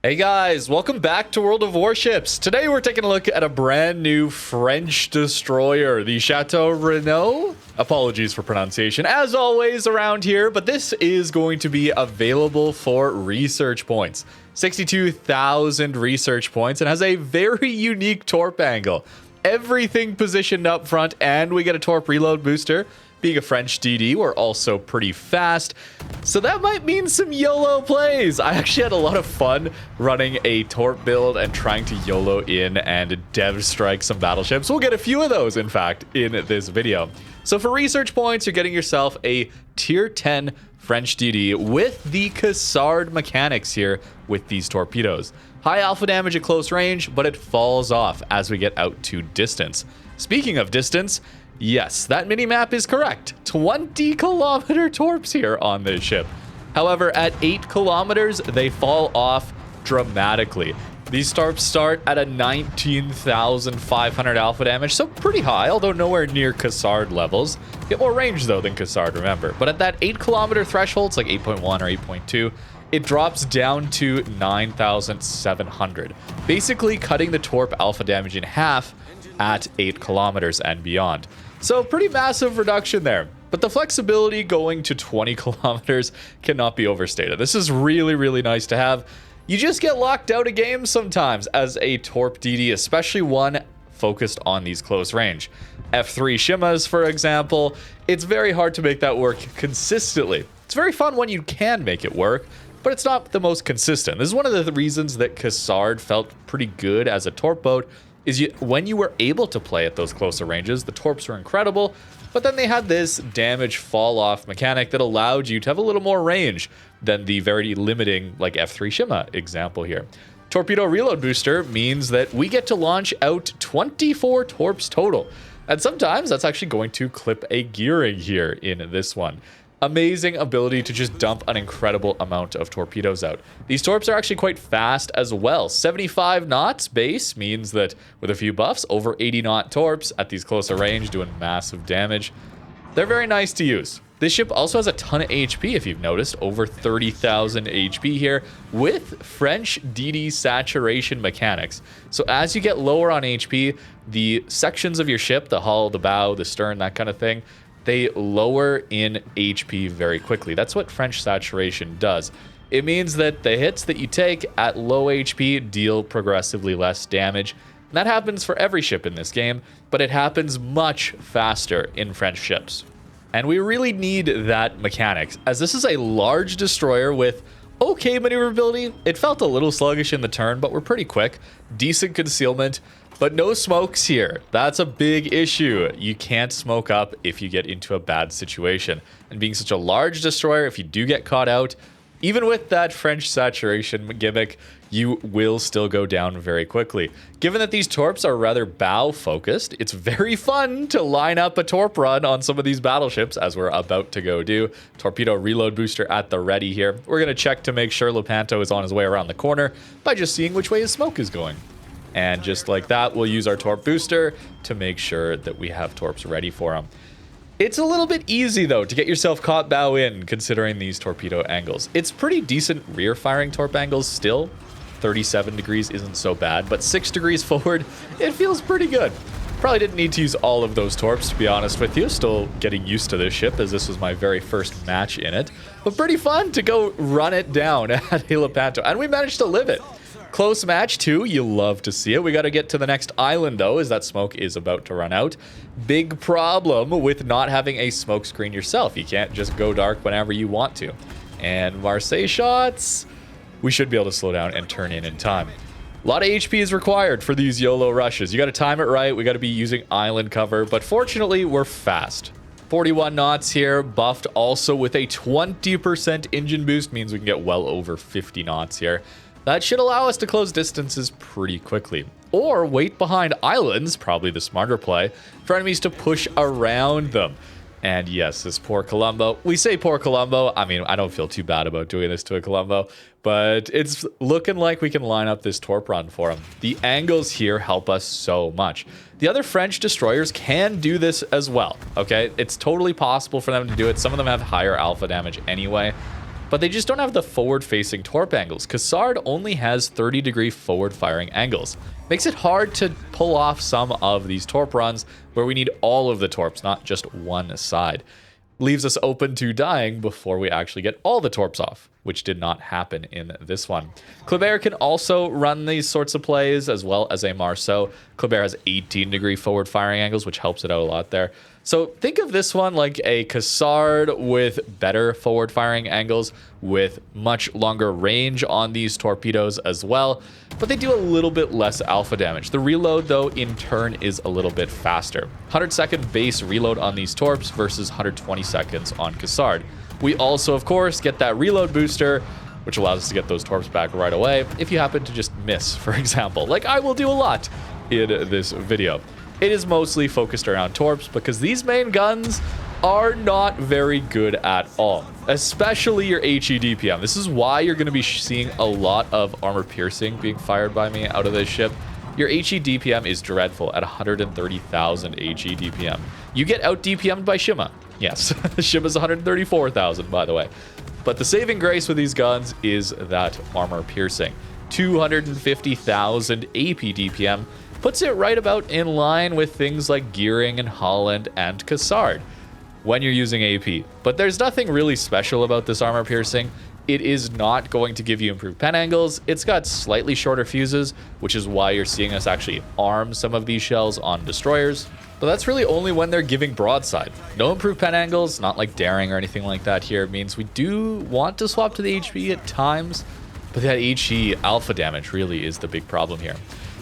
Hey guys, welcome back to World of Warships. Today we're taking a look at a brand new French destroyer, the Chateaurenault. Apologies for pronunciation, as always around here, but this is going to be available for research points. 62,000 research points and has a very unique torp angle. Everything positioned up front, and we get a torp reload booster. Being a French DD, we're also pretty fast, so that might mean some YOLO plays. I actually had a lot of fun running a torp build and trying to YOLO in and dev strike some battleships. We'll get a few of those, in fact, in this video. So for research points, you're getting yourself a tier 10 French DD with the Cassard mechanics here with these torpedoes. High alpha damage at close range, but it falls off as we get out to distance. Speaking of distance, yes, that mini-map is correct. 20-kilometer torps here on this ship. However, at 8 kilometers, they fall off dramatically. These torps start at a 19,500 alpha damage, so pretty high, although nowhere near Cassard levels. Get more range, though, than Cassard, remember. But at that 8-kilometer threshold, it's like 8.1 or 8.2, it drops down to 9,700, basically cutting the torp alpha damage in half at 8 kilometers and beyond. So pretty massive reduction there. But the flexibility going to 20 kilometers cannot be overstated. This is really, really nice to have. You just get locked out of games sometimes as a torp DD, especially one focused on these close range. F3 shimmas, for example, it's very hard to make that work consistently. It's very fun when you can make it work, but it's not the most consistent. This is one of the reasons that Cassard felt pretty good as a torp boat, is when you were able to play at those closer ranges, the torps were incredible, but then they had this damage fall off mechanic that allowed you to have a little more range than the very limiting like F3 shimma example here. Torpedo reload booster means that we get to launch out 24 torps total, and sometimes that's actually going to clip a gearing here in this one. Amazing ability to just dump an incredible amount of torpedoes out. These torps are actually quite fast as well. 75 knots base means that with a few buffs, over 80 knot torps at these closer range doing massive damage. They're very nice to use. This ship also has a ton of HP, if you've noticed, over 30,000 HP here with French DD saturation mechanics. So as you get lower on HP, the sections of your ship, the hull, the bow, the stern, that kind of thing, they lower in HP very quickly. That's what French saturation does. It means that the hits that you take at low HP deal progressively less damage. And that happens for every ship in this game, but it happens much faster in French ships. And we really need that mechanics, as this is a large destroyer with okay maneuverability. It felt a little sluggish in the turn, but we're pretty quick. Decent concealment. But no smokes here. That's a big issue. You can't smoke up if you get into a bad situation. And being such a large destroyer, if you do get caught out, even with that French saturation gimmick, you will still go down very quickly. Given that these torps are rather bow focused, it's very fun to line up a torp run on some of these battleships, as we're about to go do. Torpedo reload booster at the ready here. We're going to check to make sure Lepanto is on his way around the corner by just seeing which way his smoke is going. And just like that, we'll use our torp booster to make sure that we have torps ready for him. It's a little bit easy, though, to get yourself caught bow in, considering these torpedo angles. It's pretty decent rear firing torp angles still. 37 degrees isn't so bad, but 6 degrees forward, it feels pretty good. Probably didn't need to use all of those torps, to be honest with you. Still getting used to this ship, as this was my very first match in it. But pretty fun to go run it down at Lepanto, and we managed to live it. Close match too, you love to see it. We got to get to the next island though, as that smoke is about to run out. Big problem with not having a smoke screen yourself. You can't just go dark whenever you want to. And Marceau shots, we should be able to slow down and turn in time. A lot of HP is required for these YOLO rushes. You got to time it right. We got to be using island cover, but fortunately we're fast. 41 knots here, buffed also with a 20% engine boost, means we can get well over 50 knots here. That should allow us to close distances pretty quickly. Or wait behind islands, probably the smarter play, for enemies to push around them. And yes, this poor Colombo. We say poor Colombo. I mean, I don't feel too bad about doing this to a Colombo, but it's looking like we can line up this torp run for him. The angles here help us so much. The other French destroyers can do this as well, okay? It's totally possible for them to do it. Some of them have higher alpha damage anyway. but they just don't have the forward-facing torp angles. Cassard only has 30-degree forward-firing angles. Makes it hard to pull off some of these torp runs where we need all of the torps, not just one side. Leaves us open to dying before we actually get all the torps off, which did not happen in this one. Kleber can also run these sorts of plays, as well as a Marceau. Kleber has 18-degree forward firing angles, which helps it out a lot there. So think of this one like a Cassard with better forward firing angles, with much longer range on these torpedoes as well, but they do a little bit less alpha damage. The reload, though, in turn is a little bit faster. 100-second base reload on these torps versus 120 seconds on Cassard. We also, of course, get that reload booster, which allows us to get those torps back right away if you happen to just miss, for example, like I will do a lot in this video. It is mostly focused around torps because these main guns are not very good at all, especially your HE DPM. This is why you're going to be seeing a lot of armor piercing being fired by me out of this ship. Your HE DPM is dreadful at 130,000 HE DPM. You get out DPM'd by Shima. Yes, Shima's 134,000, by the way. But the saving grace with these guns is that armor piercing. 250,000 AP DPM puts it right about in line with things like Gearing and Holland and Cassard when you're using AP. But there's nothing really special about this armor piercing. It is not going to give you improved pen angles. It's got slightly shorter fuses, which is why you're seeing us actually arm some of these shells on destroyers. But that's really only when they're giving broadside. No improved pen angles, not like Daring or anything like that here. It means we do want to swap to the HP at times, but that HE alpha damage really is the big problem here.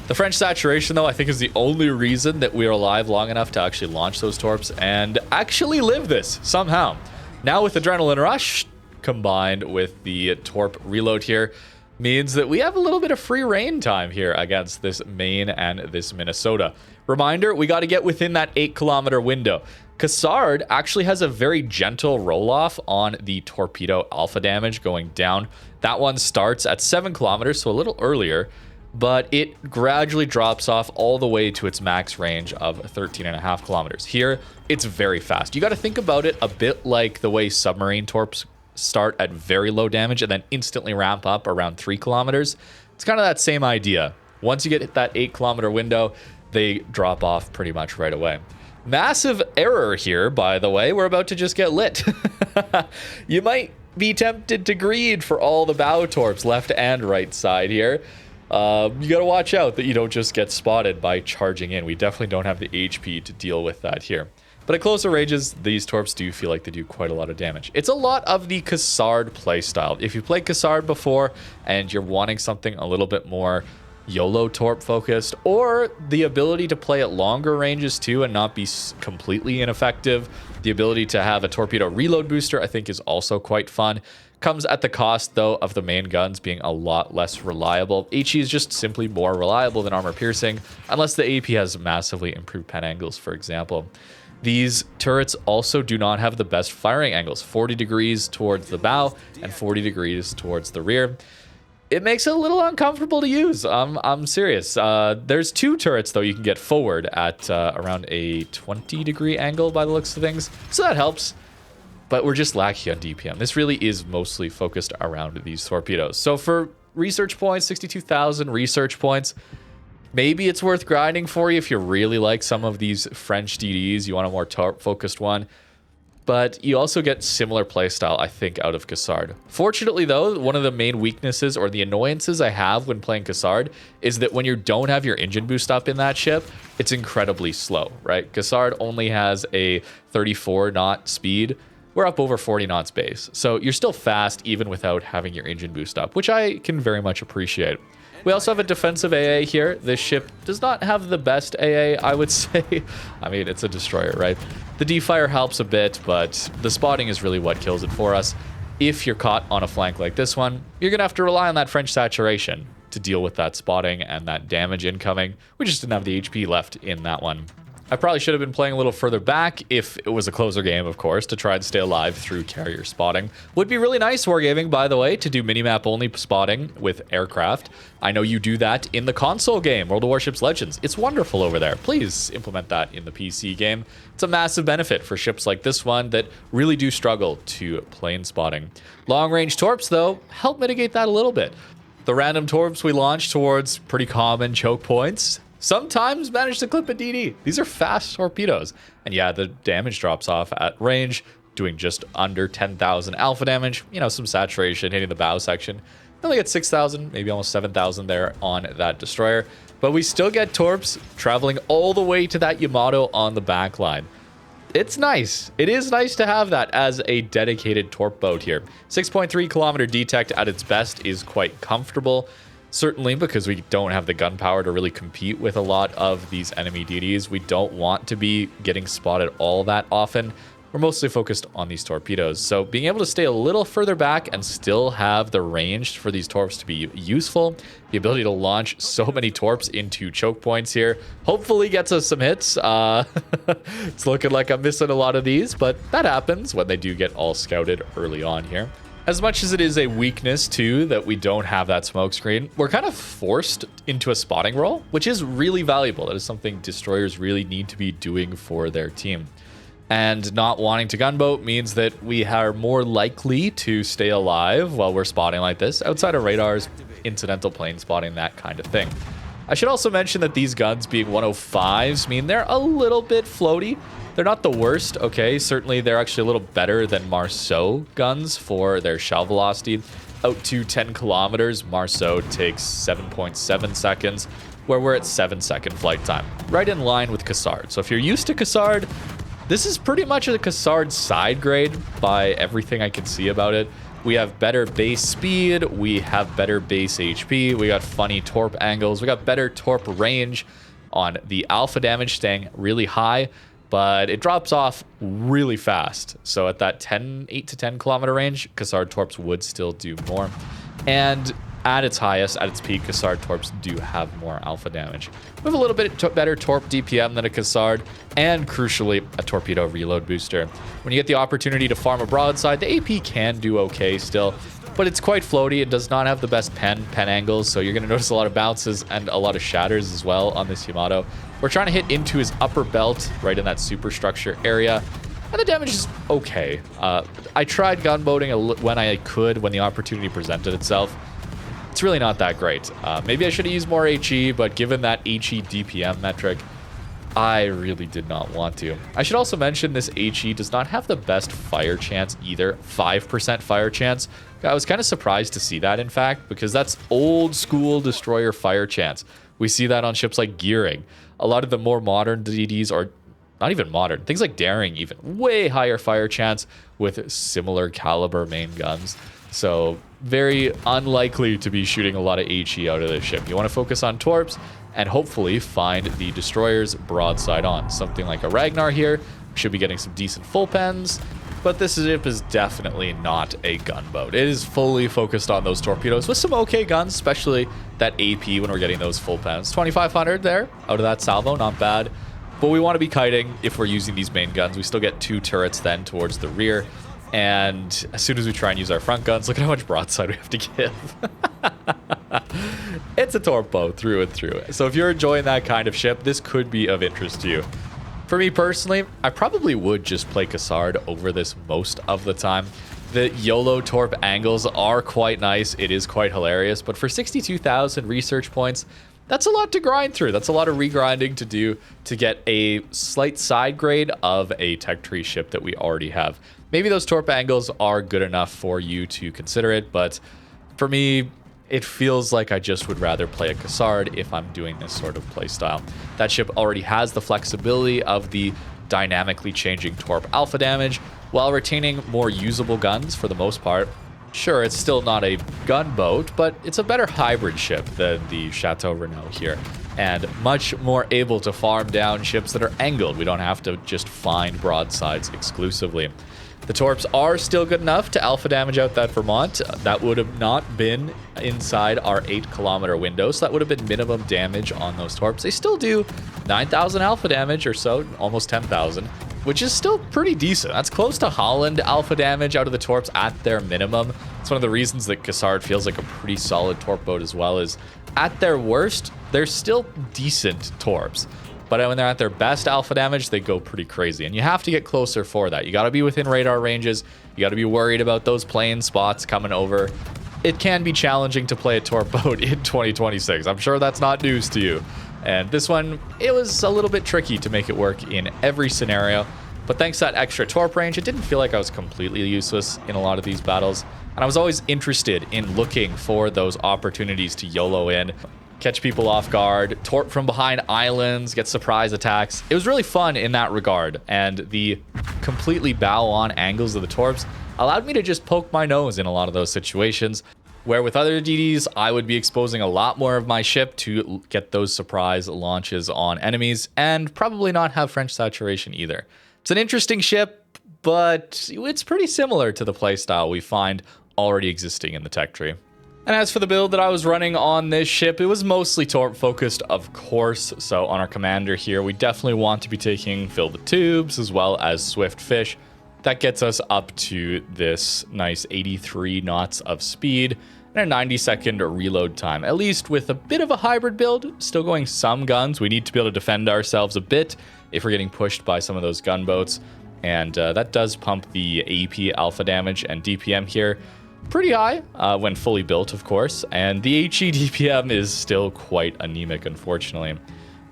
The French saturation, though, I think is the only reason that we are alive long enough to actually launch those torps and actually live this somehow. Now with Adrenaline Rush combined with the torp reload here means that we have a little bit of free reign time here against this Maine and this Minnesota. Reminder, we got to get within that 8-kilometer window. Cassard actually has a very gentle roll-off on the torpedo alpha damage going down. That one starts at 7 kilometers, so a little earlier, but it gradually drops off all the way to its max range of 13.5 kilometers. Here, it's very fast. You got to think about it a bit like the way submarine torps start at very low damage and then instantly ramp up around 3 kilometers. It's kind of that same idea. Once you get that 8-kilometer window, they drop off pretty much right away. Massive error here, by the way. We're about to just get lit. You might be tempted to greed for all the bow torps left and right side here. You got to watch out that you don't just get spotted by charging in. We definitely don't have the HP to deal with that here. But at closer ranges, these torps do feel like they do quite a lot of damage. It's a lot of the Cassard playstyle. If you played Cassard before and you're wanting something a little bit more Yolo torp focused, or the ability to play at longer ranges too and not be completely ineffective, the ability to have a torpedo reload booster I think is also quite fun. Comes at the cost, though, of the main guns being a lot less reliable. HE is just simply more reliable than armor piercing, unless the AP has massively improved pen angles, for example. These turrets also do not have the best firing angles, 40 degrees towards the bow and 40 degrees towards the rear. It makes it a little uncomfortable to use. I'm serious. There's 2 turrets, though, you can get forward at around a 20-degree angle by the looks of things, so that helps. But we're just lacking on DPM. This really is mostly focused around these torpedoes. So for research points, 62,000 research points, maybe it's worth grinding for you if you really like some of these French DDs. You want a more torp-focused one. But you also get similar playstyle, I think, out of Cassard. Fortunately, though, one of the main weaknesses or the annoyances I have when playing Cassard is that when you don't have your engine boost up in that ship, it's incredibly slow, right? Cassard only has a 34-knot speed. We're up over 40 knots base. So you're still fast even without having your engine boost up, which I can very much appreciate. We also have a defensive AA here. This ship does not have the best AA, I would say. I mean, it's a destroyer, right? The D-fire helps a bit, but the spotting is really what kills it for us. If you're caught on a flank like this one, you're going to have to rely on that French saturation to deal with that spotting and that damage incoming. We just didn't have the HP left in that one. I probably should have been playing a little further back if it was a closer game, of course, to try and stay alive through carrier spotting. Would be really nice, Wargaming, by the way, to do minimap only spotting with aircraft. I know you do that in the console game, World of Warships Legends. It's wonderful over there. Please implement that in the PC game. It's a massive benefit for ships like this one that really do struggle to plane spotting. Long-range torps, though, help mitigate that a little bit. The random torps we launch towards pretty common choke points sometimes manage to clip a DD. These are fast torpedoes. And yeah, the damage drops off at range, doing just under 10,000 alpha damage. You know, some saturation hitting the bow section. Only get 6,000, maybe almost 7,000 there on that destroyer. But we still get torps traveling all the way to that Yamato on the back line. It's nice. It is nice to have that as a dedicated torp boat here. 6.3 kilometer detect at its best is quite comfortable. Certainly because we don't have the gunpowder to really compete with a lot of these enemy DDs. We don't want to be getting spotted all that often. We're mostly focused on these torpedoes. So being able to stay a little further back and still have the range for these torps to be useful, the ability to launch so many torps into choke points here, hopefully gets us some hits. It's looking like I'm missing a lot of these, but that happens when they do get all scouted early on here. As much as it is a weakness, too, that we don't have that smoke screen, we're kind of forced into a spotting role, which is really valuable. That is something destroyers really need to be doing for their team. And not wanting to gunboat means that we are more likely to stay alive while we're spotting like this, outside of radars, incidental plane spotting, that kind of thing. I should also mention that these guns being 105s mean they're a little bit floaty. They're not the worst, okay? Certainly they're actually a little better than Marceau guns for their shell velocity. Out to 10 kilometers, Marceau takes 7.7 seconds, where we're at 7-second flight time. Right in line with Cassard. So if you're used to Cassard, this is pretty much a Cassard side grade by everything I can see about it. We have better base speed, we have better base HP, we got funny torp angles, we got better torp range on the alpha damage staying really high, but it drops off really fast. So at that 8 to 10 kilometer range, Cassard torps would still do more. And at its highest, at its peak, Cassard torps do have more alpha damage. We have a little bit better torp DPM than a Cassard, and crucially, a torpedo reload booster. When you get the opportunity to farm a broadside, the AP can do okay still, but it's quite floaty. It does not have the best pen angles, so you're going to notice a lot of bounces and a lot of shatters as well on this Yamato. We're trying to hit into his upper belt, right in that superstructure area, and the damage is okay. I tried gunboating when I could, when the opportunity presented itself. It's really not that great. Maybe I should have used more HE, but given that HE DPM metric, I really did not want to. I should also mention this HE does not have the best fire chance either. 5% fire chance. I was kind of surprised to see that, in fact, because that's old school destroyer fire chance. We see that on ships like Gearing. A lot of the more modern DDs, or not even modern, things like Daring even, way higher fire chance with similar caliber main guns. So very unlikely to be shooting a lot of HE out of this ship. You want to focus on torps and hopefully find the destroyers broadside on. Something like a Ragnar here should be getting some decent full pens, but this ship is definitely not a gunboat. It is fully focused on those torpedoes with some okay guns, especially that AP when we're getting those full pens. 2,500 there out of that salvo, not bad. But we want to be kiting if we're using these main guns. We still get 2 turrets then towards the rear. And as soon as we try and use our front guns, look at how much broadside we have to give. It's a torp boat through and through. So if you're enjoying that kind of ship, this could be of interest to you. For me personally, I probably would just play Cassard over this most of the time. The Yolo torp angles are quite nice. It is quite hilarious. But for 62,000 research points, that's a lot to grind through. That's a lot of regrinding to do to get a slight side grade of a tech tree ship that we already have. Maybe those torp angles are good enough for you to consider it, but for me, it feels like I just would rather play a Cassard if I'm doing this sort of playstyle. That ship already has the flexibility of the dynamically changing torp alpha damage while retaining more usable guns for the most part. Sure, it's still not a gunboat, but it's a better hybrid ship than the Châteaurenault here, and much more able to farm down ships that are angled. We don't have to just find broadsides exclusively. The torps are still good enough to alpha damage out that Vermont. That would have not been inside our 8 kilometer window, so that would have been minimum damage on those torps. They still do 9,000 alpha damage or so, almost 10,000, which is still pretty decent. That's close to Holland alpha damage out of the Torps at their minimum. It's one of the reasons that Cassard feels like a pretty solid Torp boat as well, is at their worst, they're still decent Torps. But when they're at their best alpha damage, they go pretty crazy. And you have to get closer for that. You got to be within radar ranges. You got to be worried about those plane spots coming over. It can be challenging to play a Torp boat in 2026. I'm sure that's not news to you. And this one, it was a little bit tricky to make it work in every scenario. But thanks to that extra Torp range, it didn't feel like I was completely useless in a lot of these battles. And I was always interested in looking for those opportunities to YOLO in, catch people off guard, torp from behind islands, get surprise attacks. It was really fun in that regard, and the completely bow-on angles of the Torps allowed me to just poke my nose in a lot of those situations, where with other DDs, I would be exposing a lot more of my ship to get those surprise launches on enemies, and probably not have French saturation either. It's an interesting ship, but it's pretty similar to the playstyle we find already existing in the tech tree. And as for the build that I was running on this ship, it was mostly Torp focused, of course. So on our commander here, we definitely want to be taking Fill the Tubes as well as Swift Fish. That gets us up to this nice 83 knots of speed and a 90-second reload time, at least with a bit of a hybrid build, still going some guns. We need to be able to defend ourselves a bit if we're getting pushed by some of those gunboats. And that does pump the AP alpha damage and DPM here pretty high when fully built, of course, and the HE DPM is still quite anemic, unfortunately.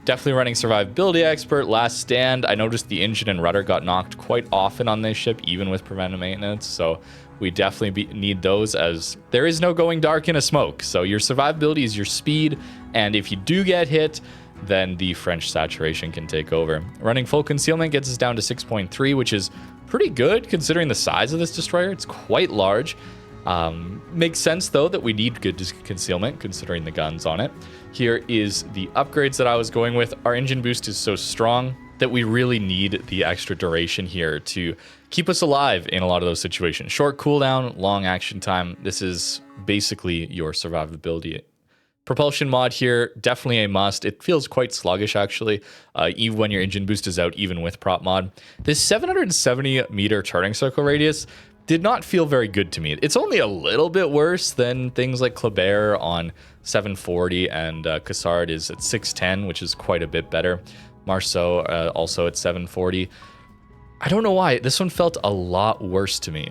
Definitely running Survivability Expert, Last Stand. I noticed the engine and rudder got knocked quite often on this ship, even with preventive maintenance, so we definitely need those, as there is no going dark in a smoke. So your survivability is your speed, and if you do get hit, then the French saturation can take over. Running full concealment gets us down to 6.3, which is pretty good considering the size of this destroyer. It's quite large. Makes sense, though, that we need good concealment, considering the guns on it. Here is the upgrades that I was going with. Our engine boost is so strong that we really need the extra duration here to keep us alive in a lot of those situations. Short cooldown, long action time. This is basically your survivability. Propulsion mod here, definitely a must. It feels quite sluggish, actually, even when your engine boost is out, even with prop mod. This 770 meter turning circle radius did not feel very good to me. It's only a little bit worse than things like Kleber on 740, and Cassard is at 610, which is quite a bit better. Marceau also at 740. I don't know why. This one felt a lot worse to me.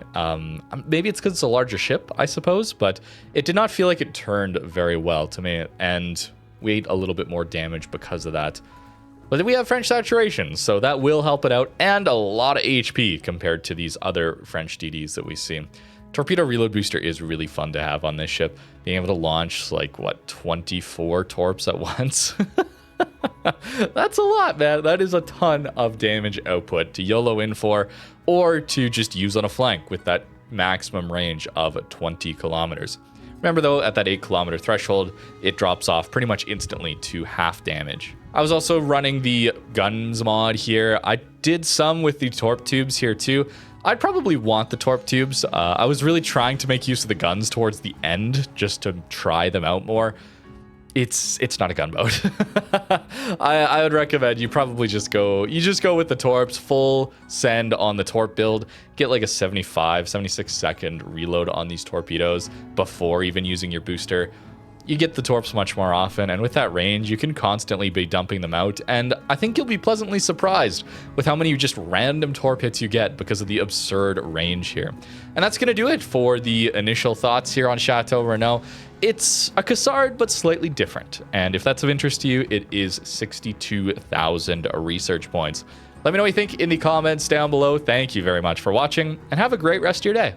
Maybe it's because it's a larger ship, I suppose, but it did not feel like it turned very well to me, and we ate a little bit more damage because of that. But then we have French saturation, so that will help it out, and a lot of HP compared to these other French DDs that we see. Torpedo reload booster is really fun to have on this ship. Being able to launch, like, what, 24 Torps at once? That's a lot, man. That is a ton of damage output to YOLO in for, or to just use on a flank with that maximum range of 20 kilometers. Remember, though, at that 8 kilometer threshold, it drops off pretty much instantly to half damage. I was also running the guns mod here. I did some with the Torp tubes here too. I'd probably want the Torp tubes. I was really trying to make use of the guns towards the end just to try them out more. It's not a gunboat. I would recommend you probably just go with the Torps, full send on the Torp build, get like a 76 second reload on these torpedoes before even using your booster. You get the Torps much more often, and with that range, you can constantly be dumping them out, and I think you'll be pleasantly surprised with how many just random Torp hits you get because of the absurd range here. And that's going to do it for the initial thoughts here on Chateaurenault. It's a Cassard, but slightly different, and if that's of interest to you, it is 62,000 research points. Let me know what you think in the comments down below. Thank you very much for watching, and have a great rest of your day.